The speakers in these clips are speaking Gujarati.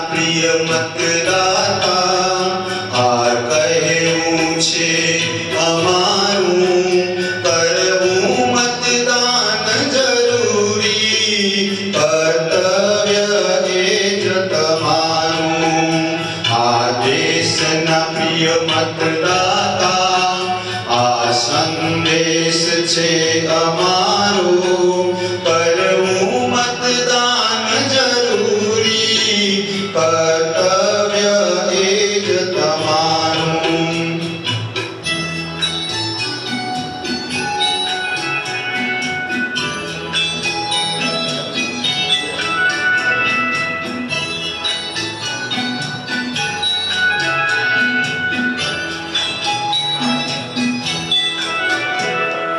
प्रिय मतदाता आ कहेવું છે અમારું કરવું મતદાન જરૂરી કર્તવ્ય એ જ તમારું આ દેશના પ્રિય મતદાતા આ સંદેશ છે અમારો કરવું મતદાન જરૂરી કર્તવ્ય એ જ તમારું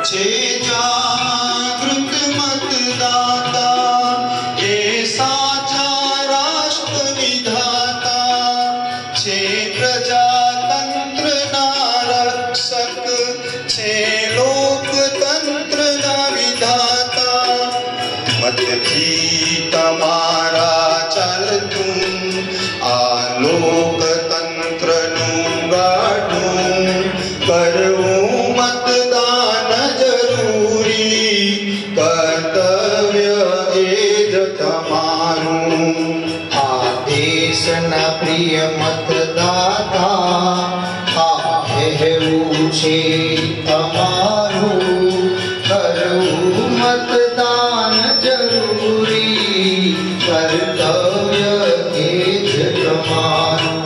છે જાગૃત મતદાતા એ સાચા રાષ્ટ્ર વિધાતા છે પ્રજાતંત્રના રક્ષક છે લોકતંત્રના વિધાતા મતથી તમારા ચાલતું આ લોકતંત્રનું ગાઢું કરવું મતદાન જરૂરી કર્તવ્ય એ જ તમારું આ દેશના પ્રિય મતદાતા આ કહેવું છે અમારું કરવું મતદાન જરૂરી કર્તવ્ય એ જ તમારું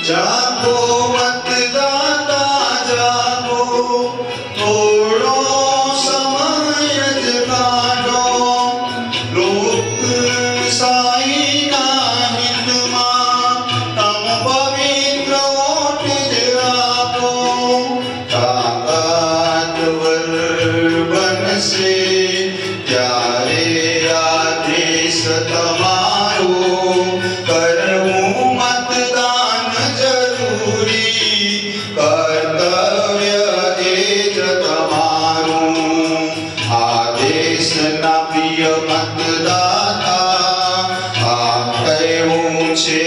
જાગો મતદાતા જાગો થોડો સમય જ કાઢો લોકશાહીના હિતમાં તમ પવિત્ર વોટ જ આપો તાકાતવર બનશે ત્યારે આ દેશ તમારો કરવું મતદાન જરૂરી કર્તવ્ય એ જ તમારું આ દેશના પ્રિય મતદાતા આ કહેવું છે